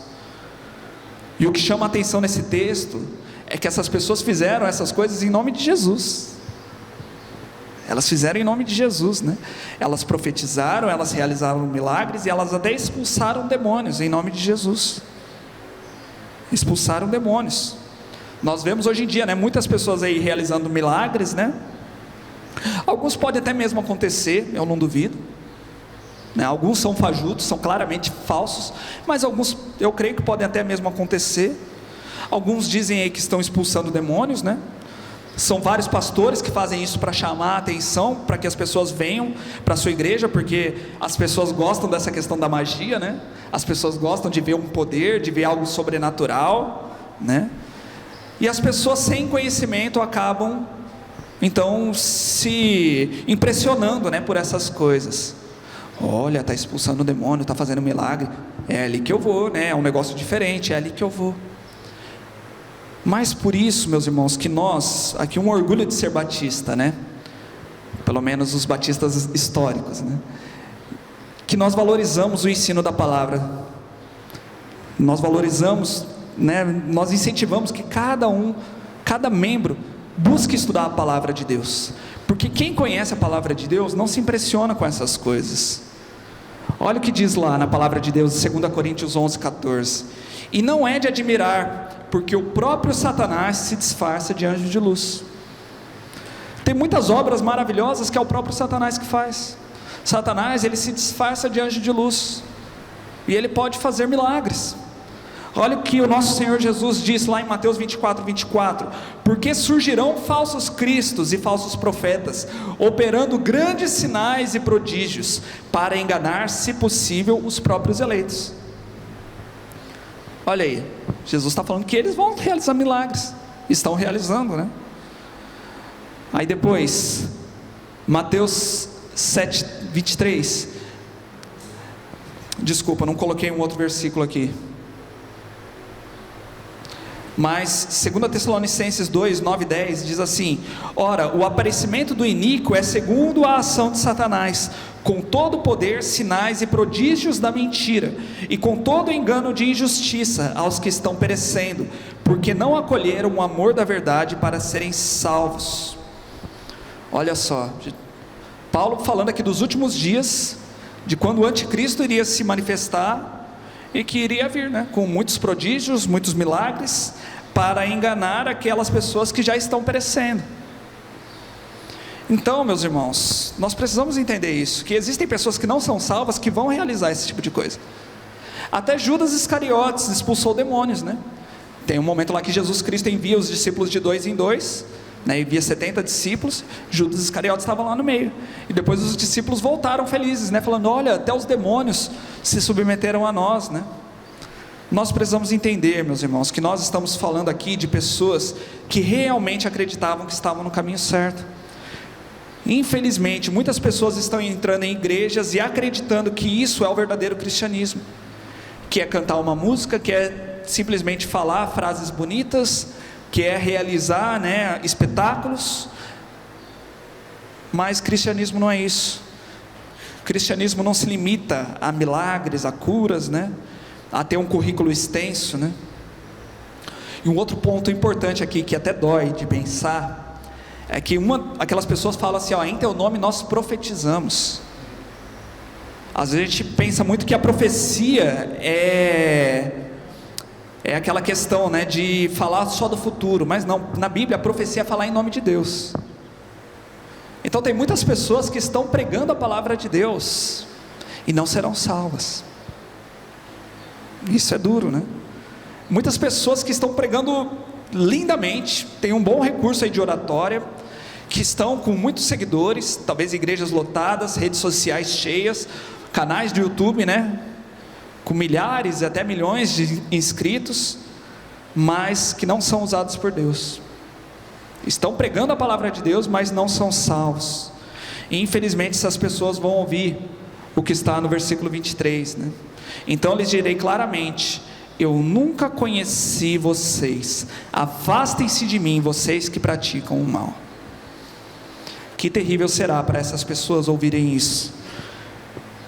E o que chama a atenção nesse texto é que essas pessoas fizeram essas coisas em nome de Jesus. Elas fizeram em nome de Jesus, né? Elas profetizaram, elas realizaram milagres, e elas até expulsaram demônios em nome de Jesus. Expulsaram demônios. Nós vemos hoje em dia, né, muitas pessoas aí realizando milagres, né? Alguns podem até mesmo acontecer, eu não duvido, né? Alguns são fajutos, são claramente falsos, mas alguns eu creio que podem até mesmo acontecer. Alguns dizem aí que estão expulsando demônios, né? São vários pastores que fazem isso para chamar a atenção, para que as pessoas venham para a sua igreja, porque as pessoas gostam dessa questão da magia, né? As pessoas gostam de ver um poder, de ver algo sobrenatural, né? E as pessoas sem conhecimento acabam, então, se impressionando, né, por essas coisas. Olha, está expulsando o demônio, está fazendo milagre, é ali que eu vou, né? É um negócio diferente, é ali que eu vou. Mas por isso, meus irmãos, que nós, aqui um orgulho de ser batista, né? Pelo menos os batistas históricos, né? Que nós valorizamos o ensino da palavra. Nós valorizamos, né? Nós incentivamos que cada membro busque estudar a palavra de Deus, porque quem conhece a palavra de Deus não se impressiona com essas coisas. Olha o que diz lá na palavra de Deus, 2 Coríntios 11:14: e não é de admirar, porque o próprio Satanás se disfarça de anjo de luz. Tem muitas obras maravilhosas que é o próprio Satanás que faz. Satanás, ele se disfarça de anjo de luz, e ele pode fazer milagres. Olha o que o nosso Senhor Jesus disse lá em Mateus 24:24: porque surgirão falsos cristos e falsos profetas, operando grandes sinais e prodígios, para enganar, se possível, os próprios eleitos. Olha aí, Jesus está falando que eles vão realizar milagres, estão realizando, né? Aí depois, Mateus 7:23, desculpa, não coloquei um outro versículo aqui, mas 2 Tessalonicenses 2, 9 e 10 diz assim: ora, o aparecimento do iníquo é segundo a ação de Satanás, com todo poder, sinais e prodígios da mentira, e com todo engano de injustiça aos que estão perecendo, porque não acolheram o amor da verdade para serem salvos. Olha só, Paulo falando aqui dos últimos dias, de quando o anticristo iria se manifestar, e que iria vir, né, com muitos prodígios, muitos milagres, para enganar aquelas pessoas que já estão perecendo. Então, meus irmãos, nós precisamos entender isso, que existem pessoas que não são salvas, que vão realizar esse tipo de coisa. Até Judas Iscariotes expulsou demônios, né? Tem um momento lá que Jesus Cristo envia os discípulos de 2 em 2, né, envia 70 discípulos, Judas Iscariotes estava lá no meio, e depois os discípulos voltaram felizes, né, falando: olha, até os demônios se submeteram a nós, né? Nós precisamos entender, meus irmãos, que nós estamos falando aqui de pessoas que realmente acreditavam que estavam no caminho certo. Infelizmente, muitas pessoas estão entrando em igrejas e acreditando que isso é o verdadeiro cristianismo, que é cantar uma música, que é simplesmente falar frases bonitas, que é realizar, né, espetáculos, mas cristianismo não é isso. Cristianismo não se limita a milagres, a curas, né, a ter um currículo extenso, né? E um outro ponto importante aqui, que até dói de pensar, é que aquelas pessoas falam assim: ó, em teu nome nós profetizamos. Às vezes a gente pensa muito que a profecia é aquela questão, né, de falar só do futuro, mas não, na Bíblia a profecia é falar em nome de Deus. Então tem muitas pessoas que estão pregando a palavra de Deus e não serão salvas. Isso é duro, né? Muitas pessoas que estão pregando lindamente, tem um bom recurso aí de oratória, que estão com muitos seguidores, talvez igrejas lotadas, redes sociais cheias, canais do YouTube, né, com milhares e até milhões de inscritos, mas que não são usados por Deus. Estão pregando a palavra de Deus, mas não são salvos. E infelizmente essas pessoas vão ouvir o que está no versículo 23, né? Então lhes direi claramente: eu nunca conheci vocês, afastem-se de mim, vocês que praticam o mal. Que terrível será para essas pessoas ouvirem isso,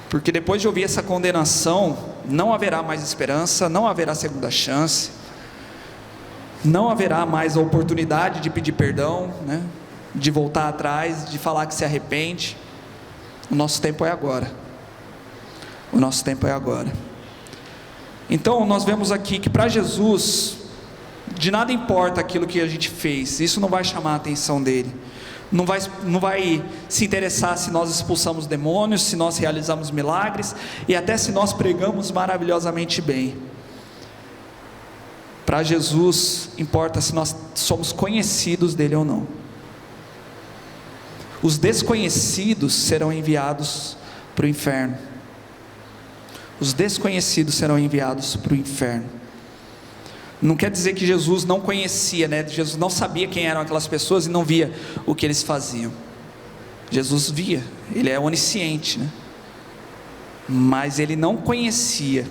porque depois de ouvir essa condenação, não haverá mais esperança, não haverá segunda chance, não haverá mais a oportunidade de pedir perdão, né, de voltar atrás, de falar que se arrepende. O nosso tempo é agora. O nosso tempo é agora. Então nós vemos aqui que para Jesus, de nada importa aquilo que a gente fez, isso não vai chamar a atenção dele, não vai se interessar se nós expulsamos demônios, se nós realizamos milagres, e até se nós pregamos maravilhosamente bem. Para Jesus importa se nós somos conhecidos dele ou não. Os desconhecidos serão enviados para o inferno. Os desconhecidos serão enviados para o inferno. Não quer dizer que Jesus não conhecia, né? Jesus não sabia quem eram aquelas pessoas e não via o que eles faziam. Jesus via, ele é onisciente, né? Mas ele não conhecia.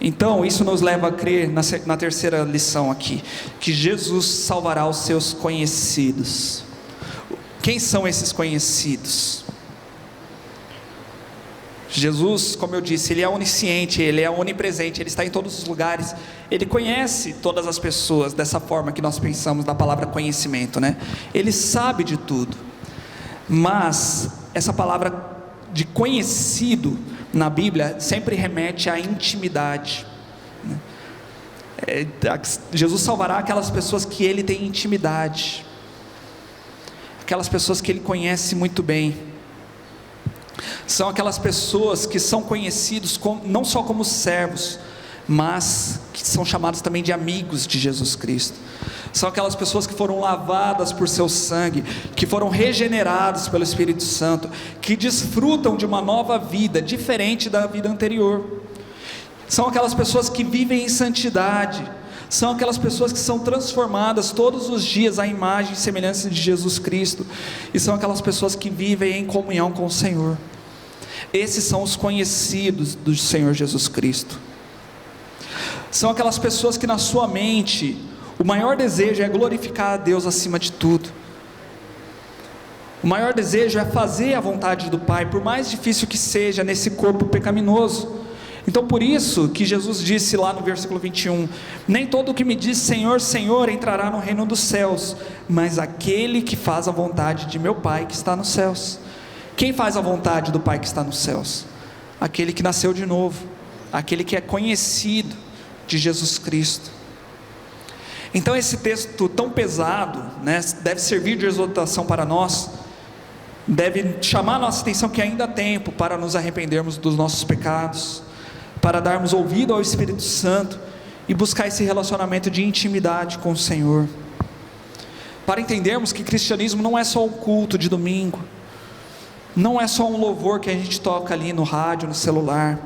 Então isso nos leva a crer na terceira lição aqui, que Jesus salvará os seus conhecidos. Quem são esses conhecidos? Jesus, como eu disse, Ele é onisciente, Ele é onipresente, Ele está em todos os lugares, Ele conhece todas as pessoas, dessa forma que nós pensamos da palavra conhecimento, né? Ele sabe de tudo, mas essa palavra de conhecido na Bíblia sempre remete à intimidade, né? Jesus salvará aquelas pessoas que Ele tem intimidade, aquelas pessoas que Ele conhece muito bem. São aquelas pessoas que são conhecidos não só como servos, mas que são chamados também de amigos de Jesus Cristo. São aquelas pessoas que foram lavadas por seu sangue, que foram regenerados pelo Espírito Santo, que desfrutam de uma nova vida, diferente da vida anterior. São aquelas pessoas que vivem em santidade, são aquelas pessoas que são transformadas todos os dias à imagem e semelhança de Jesus Cristo, e são aquelas pessoas que vivem em comunhão com o Senhor. Esses são os conhecidos do Senhor Jesus Cristo. São aquelas pessoas que na sua mente o maior desejo é glorificar a Deus acima de tudo. O maior desejo é fazer a vontade do Pai, por mais difícil que seja nesse corpo pecaminoso. Então por isso que Jesus disse lá no versículo 21, nem todo o que me diz Senhor, Senhor entrará no reino dos céus, mas aquele que faz a vontade de meu Pai que está nos céus. Quem faz a vontade do Pai que está nos céus? Aquele que nasceu de novo, aquele que é conhecido de Jesus Cristo. Então esse texto tão pesado, né, deve servir de exortação para nós, deve chamar a nossa atenção que ainda há tempo para nos arrependermos dos nossos pecados, para darmos ouvido ao Espírito Santo e buscar esse relacionamento de intimidade com o Senhor, para entendermos que cristianismo não é só um culto de domingo, não é só um louvor que a gente toca ali no rádio, no celular.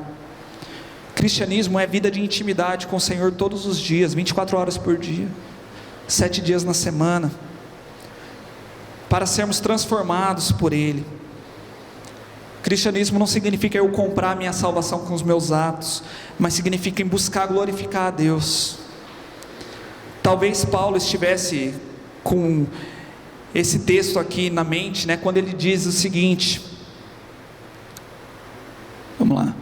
Cristianismo é vida de intimidade com o Senhor todos os dias, 24 horas por dia, 7 dias na semana, para sermos transformados por Ele. Cristianismo não significa eu comprar minha salvação com os meus atos, mas significa em buscar glorificar a Deus. Talvez Paulo estivesse com esse texto aqui na mente, né, quando ele diz o seguinte, vamos lá,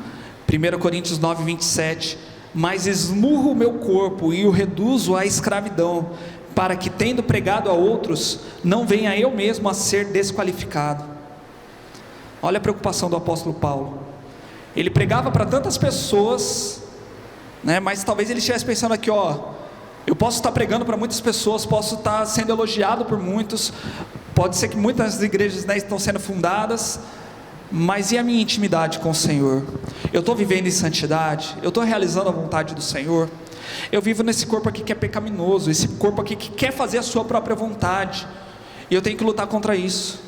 1 Coríntios 9, 27, mas esmurro o meu corpo e o reduzo à escravidão, para que tendo pregado a outros, não venha eu mesmo a ser desqualificado. Olha a preocupação do apóstolo Paulo, ele pregava para tantas pessoas, né, mas talvez ele estivesse pensando aqui, eu posso estar pregando para muitas pessoas, posso estar sendo elogiado por muitos, pode ser que muitas igrejas, né, estão sendo fundadas, mas e a minha intimidade com o Senhor? Eu estou vivendo em santidade? Eu estou realizando a vontade do Senhor? Eu vivo nesse corpo aqui que é pecaminoso, esse corpo aqui que quer fazer a sua própria vontade, e eu tenho que lutar contra isso.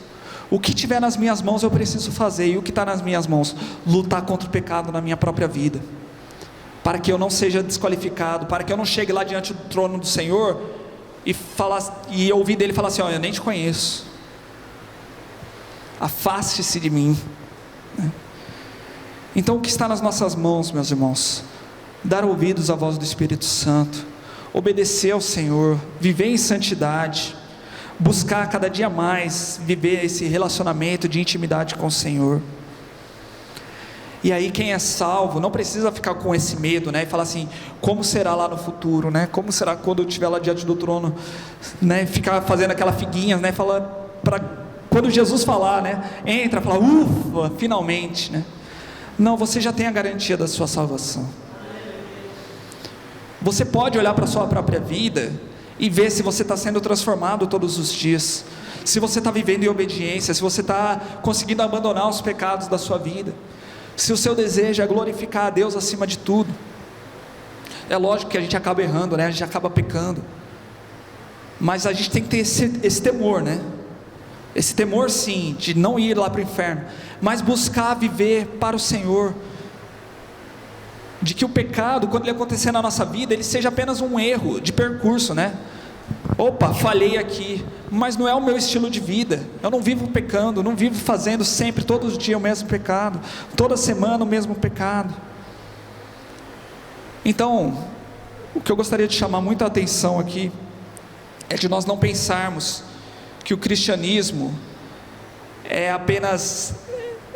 O que tiver nas minhas mãos eu preciso fazer, e o que está nas minhas mãos? Lutar contra o pecado na minha própria vida, para que eu não seja desqualificado, para que eu não chegue lá diante do trono do Senhor e ouvir dele falar assim, eu nem te conheço, afaste-se de mim. Então o que está nas nossas mãos, meus irmãos? Dar ouvidos à voz do Espírito Santo, obedecer ao Senhor, viver em santidade, buscar cada dia mais viver esse relacionamento de intimidade com o Senhor. E aí quem é salvo não precisa ficar com esse medo, né, e falar assim, como será lá no futuro, né, como será quando eu estiver lá diante do trono, né, ficar fazendo aquela figuinha, né, falar para quando Jesus falar, né, entra, fala, ufa, finalmente, né. Não, você já tem a garantia da sua salvação. Você pode olhar para a sua própria vida e ver se você está sendo transformado todos os dias, se você está vivendo em obediência, se você está conseguindo abandonar os pecados da sua vida, se o seu desejo é glorificar a Deus acima de tudo. É lógico que a gente acaba errando, né? A gente acaba pecando, mas a gente tem que ter esse temor, né? Esse temor sim, de não ir lá para o inferno, mas buscar viver para o Senhor, de que o pecado, quando ele acontecer na nossa vida, ele seja apenas um erro de percurso, né? Opa, falhei aqui, mas não é o meu estilo de vida. Eu não vivo pecando, não vivo fazendo sempre, todos os dias o mesmo pecado, toda semana o mesmo pecado. Então, o que eu gostaria de chamar muita atenção aqui é de nós não pensarmos que o cristianismo é apenas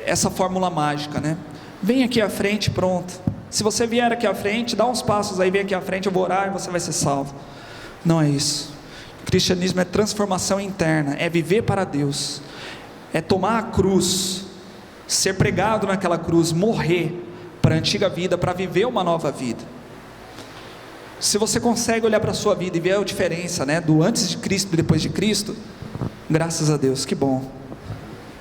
essa fórmula mágica, né? vem aqui à frente, pronto. Se você vier aqui à frente, dá uns passos aí, vem aqui à frente, eu vou orar e você vai ser salvo. Não é isso. O cristianismo é transformação interna, é viver para Deus, é tomar a cruz, ser pregado naquela cruz, morrer para a antiga vida, para viver uma nova vida. Se você consegue olhar para a sua vida e ver a diferença, né, do antes de Cristo e depois de Cristo, graças a Deus, que bom.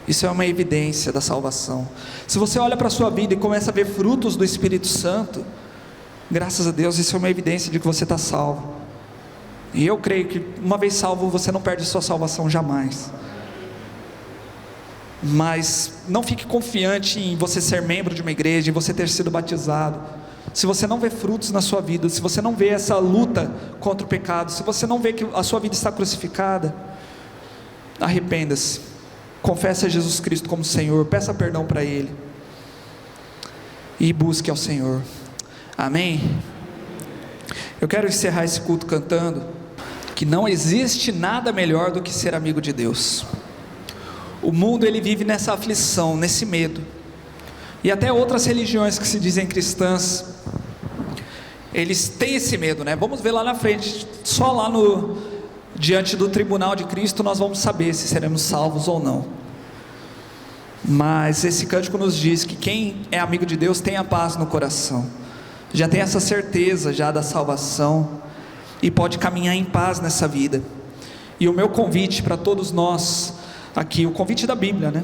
Isso é uma evidência da salvação. Se você olha para a sua vida e começa a ver frutos do Espírito Santo, graças a Deus, isso é uma evidência de que você está salvo. E eu creio que uma vez salvo, você não perde sua salvação jamais. Mas não fique confiante em você ser membro de uma igreja, em você ter sido batizado, se você não vê frutos na sua vida, se você não vê essa luta contra o pecado, se você não vê que a sua vida está crucificada, arrependa-se, confesse a Jesus Cristo como Senhor, peça perdão para Ele e busque ao Senhor. Amém? Eu quero encerrar esse culto cantando que não existe nada melhor do que ser amigo de Deus. O mundo, ele vive nessa aflição, nesse medo, e até outras religiões que se dizem cristãs, eles têm esse medo, né? Vamos ver lá na frente, só lá diante do tribunal de Cristo nós vamos saber se seremos salvos ou não. Mas esse cântico nos diz que quem é amigo de Deus tem a paz no coração, já tem essa certeza já da salvação, e pode caminhar em paz nessa vida. E o meu convite para todos nós aqui, o convite da Bíblia, né,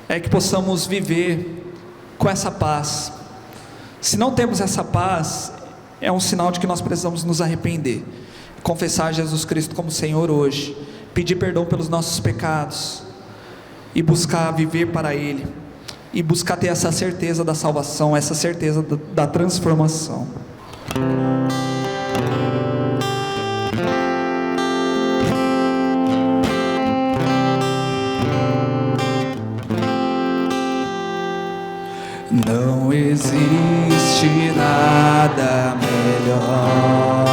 é que possamos viver com essa paz. Se não temos essa paz, é um sinal de que nós precisamos nos arrepender, confessar Jesus Cristo como Senhor hoje, pedir perdão pelos nossos pecados e buscar viver para Ele, e buscar ter essa certeza da salvação, essa certeza da transformação. Não existe nada melhor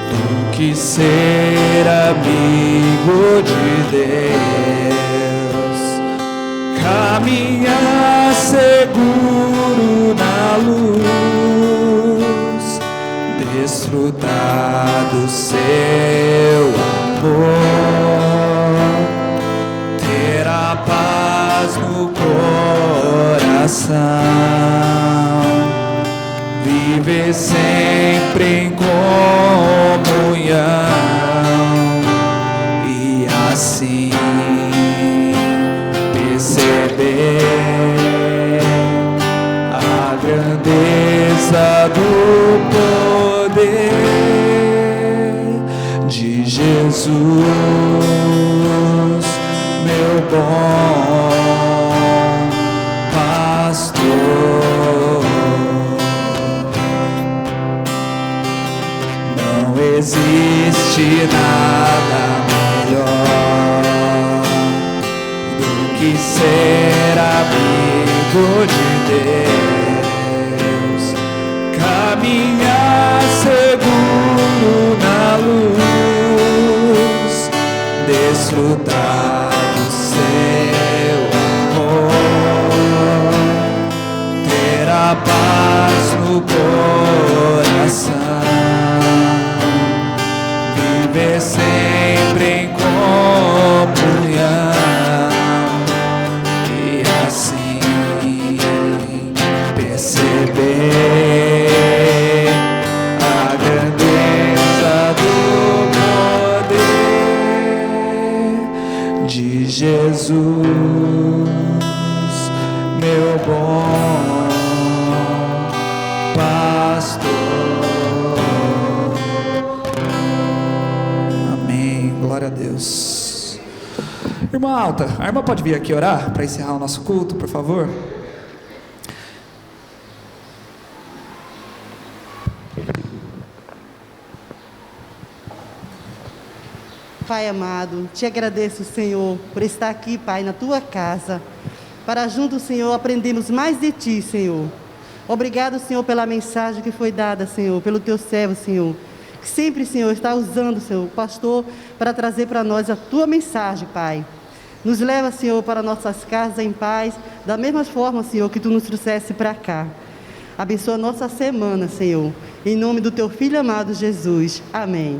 do que ser amigo de Deus, caminhar seguro na luz, desfrutar do seu amor, ter a paz no coração, viver sempre em comunhão, e assim perceber a grandeza do poder de Jesus, meu bom pastor. Não existe nada melhor do que ser amigo de Deus, caminhar seguro na luz, desfrutar do seu amor, ter a paz no coração, viver sempre em comunhão, e assim perceber a grandeza do poder de Jesus, meu bom pastor. Amém, glória a Deus. Irmã Alta, a irmã pode vir aqui orar para encerrar o nosso culto, por favor? Pai amado, te agradeço, Senhor, por estar aqui, Pai, na tua casa, para juntos, Senhor, aprendermos mais de ti, Senhor. Obrigado, Senhor, pela mensagem que foi dada, Senhor, pelo teu servo, Senhor, que sempre, Senhor, está usando, Senhor, o pastor, para trazer para nós a tua mensagem, Pai. Nos leva, Senhor, para nossas casas em paz, da mesma forma, Senhor, que Tu nos trouxesse para cá. Abençoa a nossa semana, Senhor, em nome do Teu Filho amado Jesus. Amém.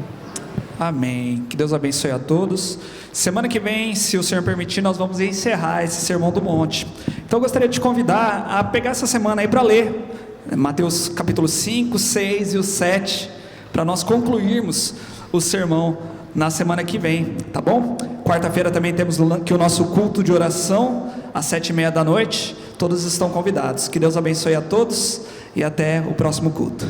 Amém. Que Deus abençoe a todos. Semana que vem, se o Senhor permitir, nós vamos encerrar esse Sermão do Monte. Então eu gostaria de te convidar a pegar essa semana aí para ler Mateus capítulo 5, 6 e o 7, para nós concluirmos o sermão na semana que vem, tá bom? Quarta-feira também temos aqui o nosso culto de oração, às 7:30 da noite. Todos estão convidados. Que Deus abençoe a todos e até o próximo culto.